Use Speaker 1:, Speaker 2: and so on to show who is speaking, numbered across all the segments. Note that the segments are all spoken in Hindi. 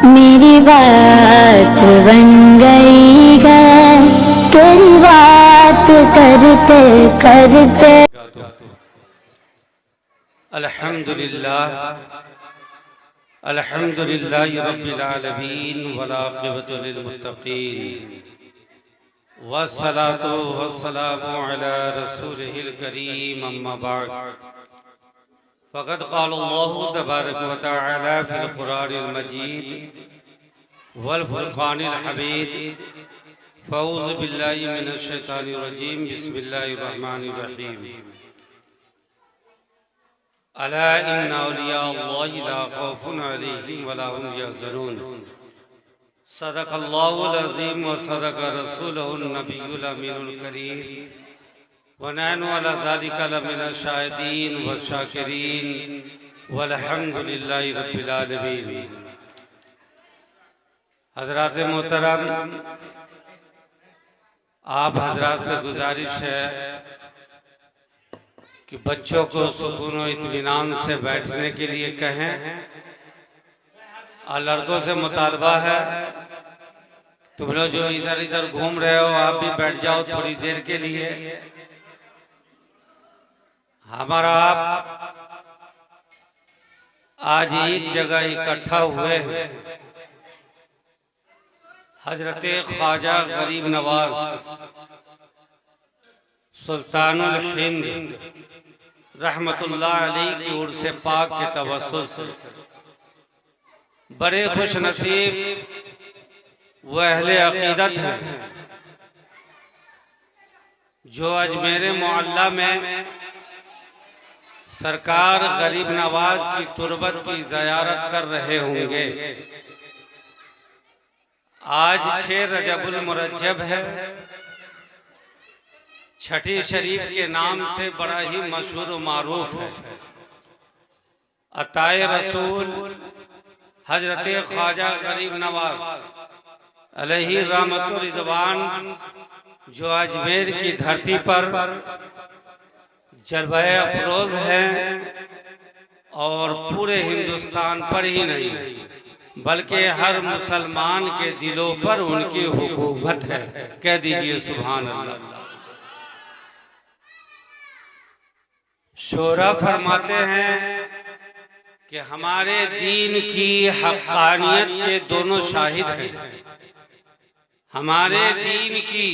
Speaker 1: मेरी बात बन गई है तेरी बात करते करते।
Speaker 2: अल्हम्दुलिल्लाह अल्हम्दुलिल्लाहि रब्बिल आलमीन वल आक़िबतु लिल मुत्तक़ीन वस्सलातु वस्सलामु अला रसूलिहिल करीम अम्मा बाद फ़क़द क़ाल अल्लाहु तबारक व तआला फ़िल क़ुरानिल मजीद वल फ़ुरक़ानिल हमीद फ़अऊज़ु बिल्लाहि मिनश शैतानिर रजीम बिस्मिल्लाहिर रहमानिर रहीम अला इन्ना औलिया अल्लाहि ला खौफुन अलैहिम वला हुम यहज़नून सदक़ल्लाहुल अज़ीम व सदक़ रसूलुहुन नबियुल अमीनुल करीम व नहनु अला ज़ालिका लमिनश शाहिदीन व शाकिरीन वल्हम्दुलिल्लाहि रब्बिल आलमीन। हज़रात मोहतरम, आप हज़रात से गुजारिश है कि बच्चों को सुकून और इत्मीनान से बैठने के लिए कहें और लड़कों से मुतालबा है तुम लोग जो इधर इधर घूम रहे हो आप भी बैठ जाओ थोड़ी देर के लिए। हमारा आप आज एक जगह इकट्ठा हुए हैं हजरत ख्वाजा गरीब नवाज सुल्तानुल हिंद रहमतुल्लाह अलैह की उर्स पाक के तवस्सुल से बड़े खुश नसीब व अहले अकीदत हैं जो अजमेर मोहल्ला में सरकार गरीब नवाज की तुरबत की ज़ियारत कर रहे होंगे। आज 6 रजबुल मुरज्जब है, छठी शरीफ के नाम से बड़ा ही मशहूर व मारूफ है। अताए रसूल हजरत ख्वाजा गरीब नवाज अलैहि रहमतुर रिज़वान जो अजमेर की धरती पर जलवा अफरोज हैं और पूरे हिंदुस्तान पर ही नहीं बल्कि हर मुसलमान के दिलों पर उनकी हुकूमत है। कह दीजिए सुभान अल्लाह। शोरा फरमाते हैं कि हमारे दीन की हक़ानियत के दोनों शाहिद हैं। हमारे दीन की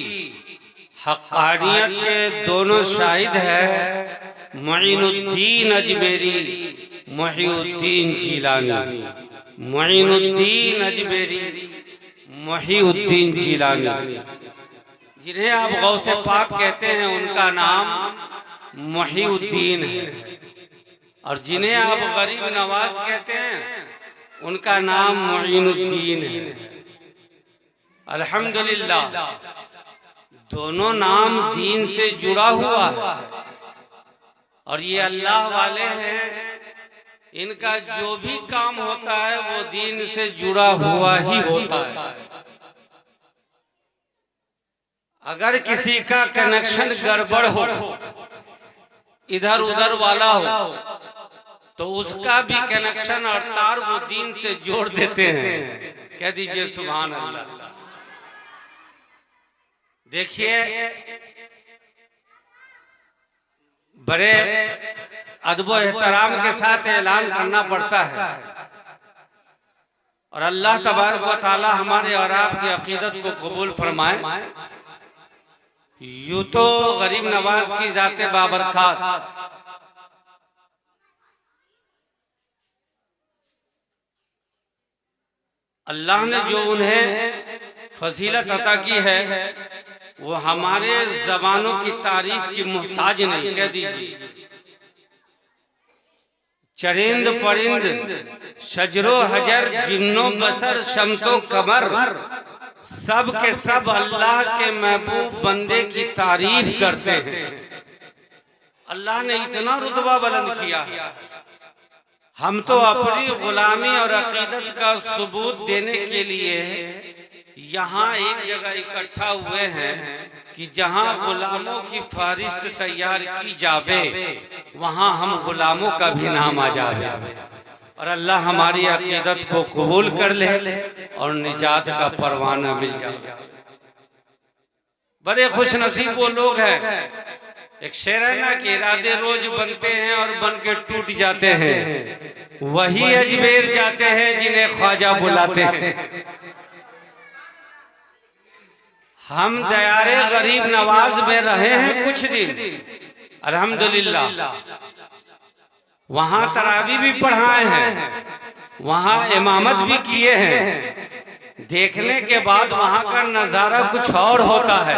Speaker 2: हक़ानियत के दोनों शाहिद है मुईनुद्दीन अजमेरी, मुहीउद्दीन जिलानी। मुईनुद्दीन अजमेरी, मुहीउद्दीन जिलानी, जिन्हें आप गौसे पाक कहते हैं उनका नाम मुहीउद्दीन है और जिन्हें आप गरीब नवाज कहते हैं उनका नाम मुईनुद्दीन है। अल्हम्दुलिल्लाह, दोनों नाम दीन से जुड़ा हुआ है और ये अल्लाह वाले हैं। इनका जो भी काम होता है वो दीन से जुड़ा हुआ ही होता है। अगर किसी का कनेक्शन गड़बड़ हो, इधर उधर वाला हो, तो उसका भी कनेक्शन और तार वो दीन से जोड़ देते हैं। कह दीजिए सुभान अल्लाह। देखिए, बड़े अदब एहतराम के साथ ऐलान करना पड़ता है और अल्लाह तबारक व तआला हमारे और आपकी अकीदत को कबूल फरमाए। यूं तो गरीब नवाज की जाते बाबरकत अल्लाह ने जो उन्हें फजीलत अता की है वो हमारे ज़बानों की तारीफ की मुहताज नहीं। कह दीजिए, चरिंद परिंद शजरो हजर जिन्नो बसर शम्सो कमर सब के सब अल्लाह के महबूब बंदे की तारीफ करते हैं। अल्लाह ने इतना रुतबा बुलंद किया। हम तो अपनी गुलामी और अकीदत का सबूत देने के लिए यहाँ एक जगह इकट्ठा हुए हैं कि जहाँ गुलामों की फहरिस्त तैयार की जावे वहाँ हम गुलामों का भी नाम आ जावे। और अल्लाह हमारी अकीदत को कबूल कर ले और निजात का परवाना मिल जाए। बड़े खुश नसीब वो लोग हैं, एक शेर है ना कि इरादे रोज बनते हैं और बन के टूट जाते हैं, वही अजमेर जाते हैं जिन्हें ख्वाजा बुलाते हैं। हम दयारे गरीब नवाज में रहे हैं कुछ दिन, अल्हम्दुलिल्लाह। वहां तरावी भी पढ़ाए हैं, वहां इमामत भी किए हैं। देखने के बाद वहां का नजारा कुछ और होता है।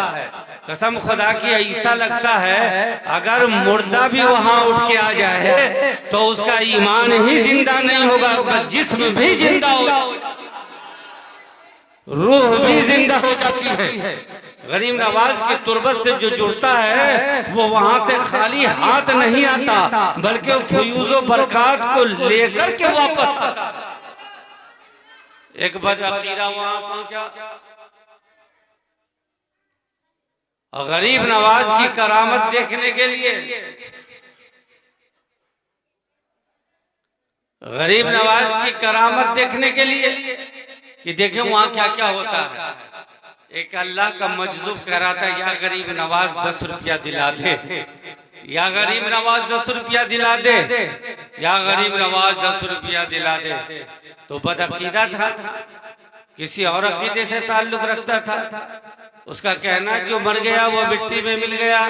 Speaker 2: कसम खुदा की, ऐसा लगता है अगर मुर्दा भी वहां उठ के आ जाए तो उसका ईमान ही जिंदा नहीं होगा, जिस्म भी जिंदा होगा, रूह भी जिंदा हो जाती है। गरीब नवाज की तुरबत से जो जुड़ता है वो वहां से खाली हाथ नहीं आता, बल्कि फयूज़ो बरकात को लेकर के वापस आता। एक बार अखीरा वहां पहुंचा और गरीब नवाज की करामत देखने के लिए, गरीब नवाज की करामत देखने के लिए कि देखें वहां क्या क्या होता है। एक अल्लाह का मजलूब कह रहा था, या गरीब नवाज 10 रुपया दिला दे, या गरीब नवाज 10 रुपया दिला दे, या गरीब नवाज 10 रुपया दिला दे। तो बदअकीदा था, किसी और अकीदे से ताल्लुक रखता था। उसका कहना जो मर गया वो मिट्टी में मिल गया,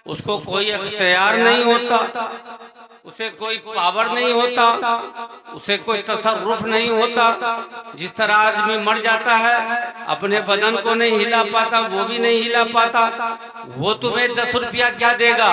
Speaker 2: उसको कोई अख्तियार नहीं होता, उसे कोई पावर नहीं होता, उसे कोई तसर्रुफ नहीं होता। जिस तरह आदमी मर जाता है अपने बदन को नहीं हिला पाता, वो भी नहीं हिला पाता, वो तुम्हें 10 रुपया क्या देगा,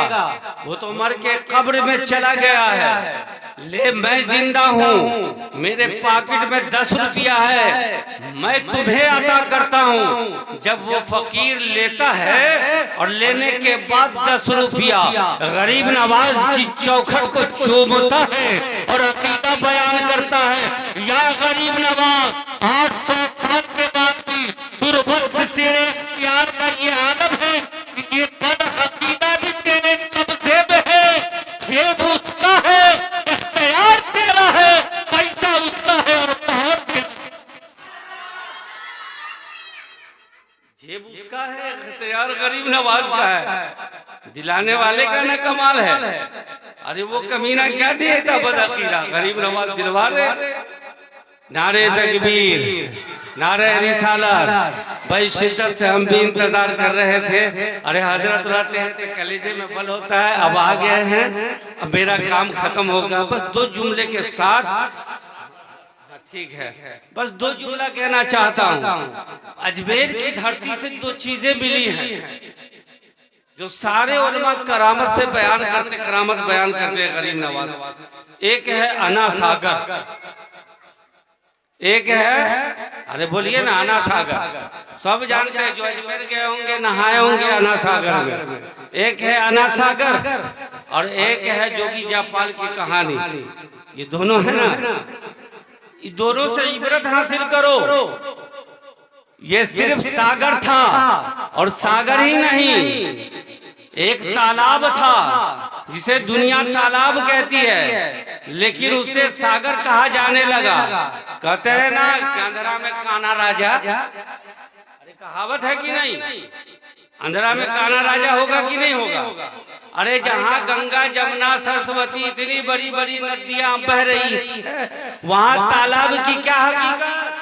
Speaker 2: वो तो मर के कब्र में चला गया है। ले मैं जिंदा हूँ, मेरे पॉकेट में 10 रुपया है, मैं तुम्हें अता करता हूँ। जब वो फकीर लेता है और लेने के बाद 10 रुपया गरीब नवाज की चौखट को चूमता है और अकीदा बयान करता है, या गरीब नवाज 800 साल के बाद भी तुरबत से तेरे इख्तियार का ये आलम है कि ये बद अकीदा भी तेरे कब्जे में है, जेब उसका है, इख्तियार तेरा है, पैसा उसका है और पहाड़ तेरा। जेब उसका है, इख्तियार गरीब नवाज का है। दिलाने वाले का ना कमाल है। अरे वो कमीना क्या देता बदअकीदा, गरीब नवाज दिलवा दे। नारे तकबीर, नारे रिसालत। भाई शिद्दत से हम भी इंतजार कर रहे थे। अरे हजरत रहते हैं तो कलेजे में बल होता है। अब आ गए हैं, अब मेरा काम खत्म होगा। बस 2 जुमले के साथ, ठीक है, बस 2 जुमला कहना चाहता हूँ। अजमेर की धरती से 2 चीजें मिली हैं जो सारे उलमा करामत से बयान करते, करामत बयान करते हैं गरीब नवाज। एक है अना सागर, एक है, अरे बोलिए ना, अना सागर। सब जानते हैं, जो अजमेर गए होंगे नहाए होंगे अना सागर में। एक है अना सागर और एक है जोगी जयपाल की कहानी। ये दोनों है ना, ये दोनों से इबरत हासिल करो। ये सिर्फ सागर था और सागर ही नहीं, एक तालाब था जिसे दुनिया तालाब कहती है, लेकिन उसे सागर कहा जाने लगा। कहते हैं ना कि अंधेरा में काना राजा, अरे कहावत है कि नहीं, अंधेरा में काना राजा होगा कि नहीं होगा। अरे जहाँ गंगा जमुना सरस्वती इतनी बड़ी बड़ी नदियां बह रही है, वहाँ तालाब की क्या हकीकत।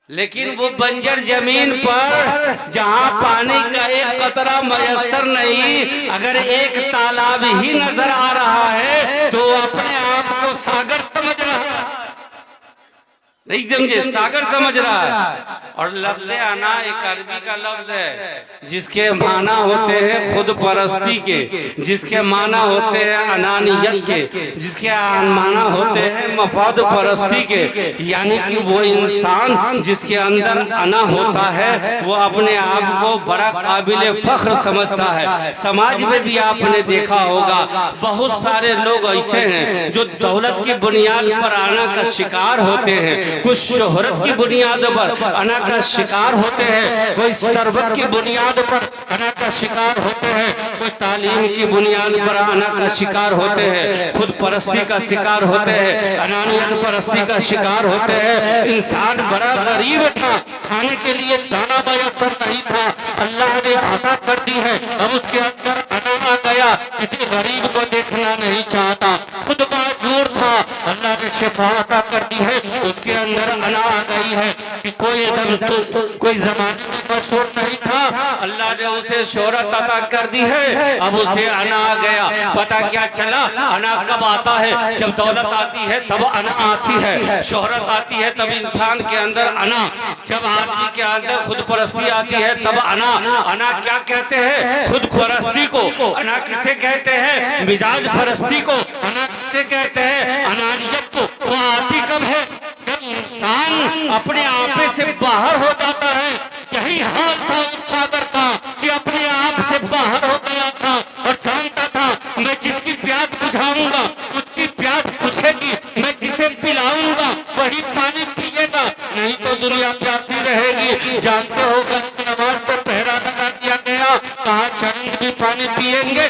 Speaker 2: लेकिन वो बंजर जमीन पर जहाँ पानी का एक कतरा मयसर नहीं, अगर एक तालाब ही नजर आ रहा है तो अपने आप को सागर समझ रहा है। नहीं समझे, सागर समझ रहा है। और लफ्ज़ अना एक अरबी का लफ्ज है जिसके माना होते हैं खुद परस्ती के, जिसके माना होते हैं अनानियत के, जिसके माना होते हैं मफाद परस्ती के। यानी कि वो इंसान जिसके अंदर अना होता है वो अपने आप को बड़ा काबिल फख्र समझता है। समाज में भी आपने देखा होगा बहुत सारे लोग ऐसे हैं जो दौलत की बुनियाद पर आना का शिकार होते हैं कुछ शोहरत की बुनियाद पर अना का शिकार होते हैं, कोई शरबत की बुनियाद पर अना का शिकार होते हैं, कोई तालीम की बुनियाद पर अना का शिकार होते हैं, खुद परस्ती का शिकार होते हैं, अनानियत परस्ती का शिकार होते हैं। इंसान बड़ा गरीब था, खाने के लिए दाना मयसर नहीं था, अल्लाह ने अता कर दी है। अब उसके अंदर अना आ गया, किसी गरीब को देखना नहीं चाहता, खुद माजूर था, अल्लाह ने शिफा अता कर दी है, उसके अंदर अना आ गई है कि कोई कोई जमाने में मशहूर नहीं था, अल्लाह ने उसे शोहरत अता कर दी है, अब उसे अना आ गया। पता क्या चला, अना कब आता है? जब दौलत आती है तब अना आती है, शोहरत आती है तब इंसान के अंदर अना, जब आदमी के अंदर खुद परस्ती आती है तब अना। अना क्या कहते हैं? खुद परस्ती को अना किसे कहते हैं? मिजाज परस्ती को अना किसे कहते हैं? अनानियत को। वो आती कब है? जब इंसान अपने आपे से बाहर हो जाता है। यही हाल था उस सागर का कि अपने आप से बाहर हो गया था और जानता था मैं जिसकी प्यास बुझाऊंगा उसकी प्यास बुझेगी, मैं जिसे पिलाऊंगा वही पानी पिएगा, नहीं तो दुनिया प्यासी रहेगी। जानते हो नमाज पर पहरा लगा दिया गया, कहा चंद भी पानी पिएंगे,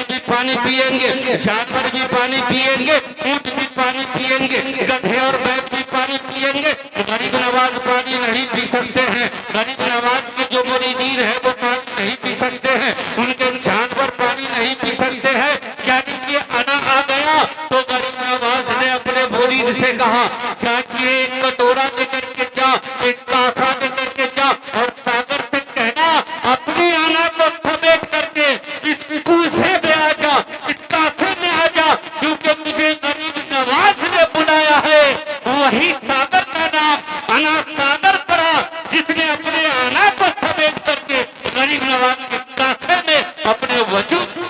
Speaker 2: भी पानी पिएंगे, जानवर भी पानी पिएंगे, ऊंट भी पानी पिएंगे, गधे और बैल भी पानी पिएंगे। गरीब नवाज पानी नहीं पी सकते हैं, गरीब नवाज के जो मुरीदीन है वो पानी नहीं पी सकते हैं, उनके जानवर पानी नहीं पी सकते हैं। क्या कि अना आ गया तो गरीब नवाज ने अपने मुरीद से कहा जाके एक कटोरा लेकर के जा, एक कासा लेकर के जा और सागर से कहना अपनी अना को समेट करके इस कूसे में आ जा, इस कासे में आ जा, क्योंकि मुझे गरीब नवाज ने बुलाया है। वही सागर का नाम अना सागर पड़ा, जिसने अपने अना को समेट करके गरीब नवाज के कासे में अपने वजूद।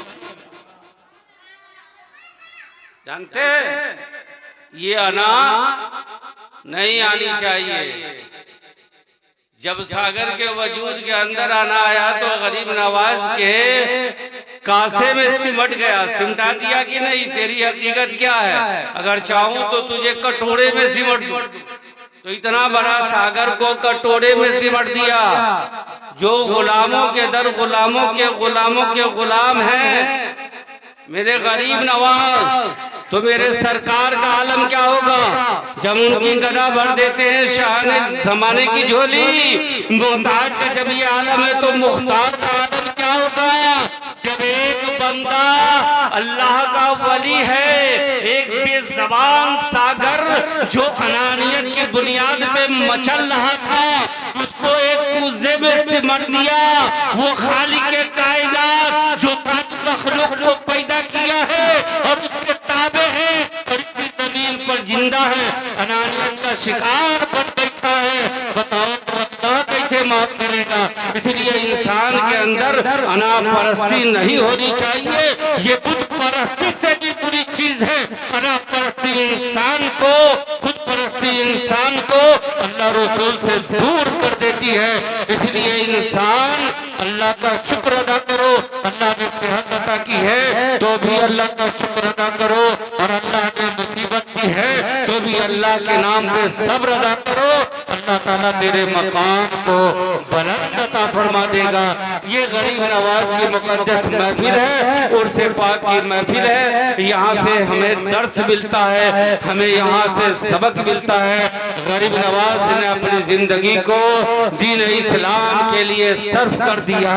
Speaker 2: जानते ये अना नहीं आनी चाहिए। जब सागर के वजूद के अंदर आना आया तो गरीब नवाज के कासे में सिमट गया। सिमटा दिया कि नहीं? तेरी हकीकत क्या है? अगर चाहूं तो तुझे कटोरे में सिमट दूं। तो इतना बड़ा सागर को कटोरे में सिमट दिया। जो गुलामों के दर गुलामों के गुलाम हैं मेरे गरीब नवाज, तो मेरे सरकार का आलम क्या होगा जब उनकी गला भर देते हैं शान जमाने की झोली। मुहताज का जब ये आलम है तो मुख्तार का आलम क्या होगा? जब एक बंदा अल्लाह का वली है, एक बेज़बान सागर जो अनानियत की बुनियाद पे मचल रहा था, उसको एक कुज़े में सिमट दिया। वो खालिक के कायनात जो मखलूक को पैदा किया है और उसके ताबे है और इसी जमीन पर जिंदा है, अनानियत का शिकार बन बैठा है। बताओ तो अल्लाह कैसे माफ करेगा? इसलिए इंसान के अंदर अना परस्ती नहीं होनी चाहिए। ये बुत परस्ती से भी बुरी चीज है। अना परस्ती इंसान को, खुद परस्ती इंसान को अल्लाह रसूल से दूर कर देती है। इसलिए इंसान अल्लाह का शुक्र अदा करो। अल्लाह ने सेहत अता की है तो भी अल्लाह का शुक्र अदा करो, और अल्लाह ने मुसीबत दी है तो भी अल्लाह के नाम पे सब्र अदा करो। अल्लाह ताला तेरे मकाम को बुलंद अता फरमा देगा। ये गरीब नवाज की मुकद्दस महफिल है, उर्से पाक की महफिल है। यहाँ से हमें दर्स मिलता है, हमें यहाँ से सबक मिलता है। गरीब नवाज ने अपनी जिंदगी को दीन इस्लाम के लिए सर्फ कर दिया।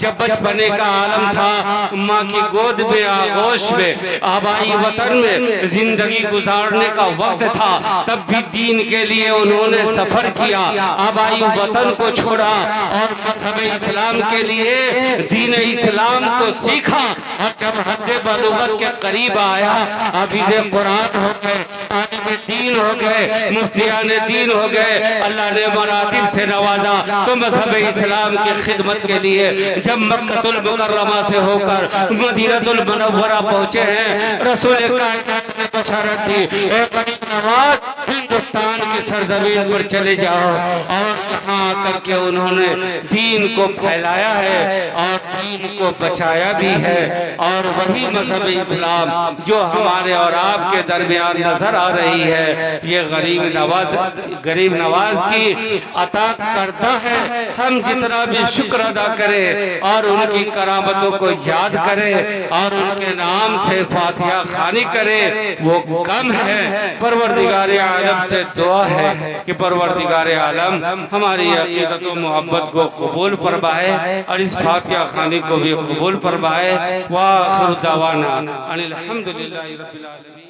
Speaker 2: जब बचपने का आलम था, माँ की गोद में आगोश में आबाई वतन में जिंदगी गुजारने का वक्त था, तब भी दीन के लिए उन्होंने सफर किया, आबाई वतन को छोड़ा और मज़हब इस्लाम के लिए दीन इस्लाम को सीखा। और जब हद बलूगत के करीब आया, हाफिज़े कुरान हो गए, आलिम दीन हो गए, मुफ्तियान दीन हो गए, अल्लाह ने मरातिब से नवाजा तो मज़हब इस्लाम की खिदमत के लिए जब मक्कतुल मुकर्रमा से होकर मदीनतुल मुनव्वरा पहुंचे हैं, रसूल कायनात ने बशारत दी, ए गरीब नवाज हिंदुस्तान की सरजमीन पर चले जाओ। और यहाँ आकर के उन्होंने दीन को फैलाया है और दीन को बचाया भी है। और वही मजहब इस्लाम जो हमारे और आपके दरमियान नजर आ रही है, ये गरीब नवाज की अता करता है। हम जितना भी शुक्र अदा करें और उनकी करामतों को याद करें और उनके नाम से फातिहा खानी करें वो कम है। परवरदिगार आलम से दुआ है कि परवरदिगार आलम हमारी अकीदत व मोहब्बत को कबूल फरमाए और इस फातिहा खानी को भी कबूल फरमाए। वाह दावाना अनिल हम्दुलिल्लाहि रब्बिल आलमीन।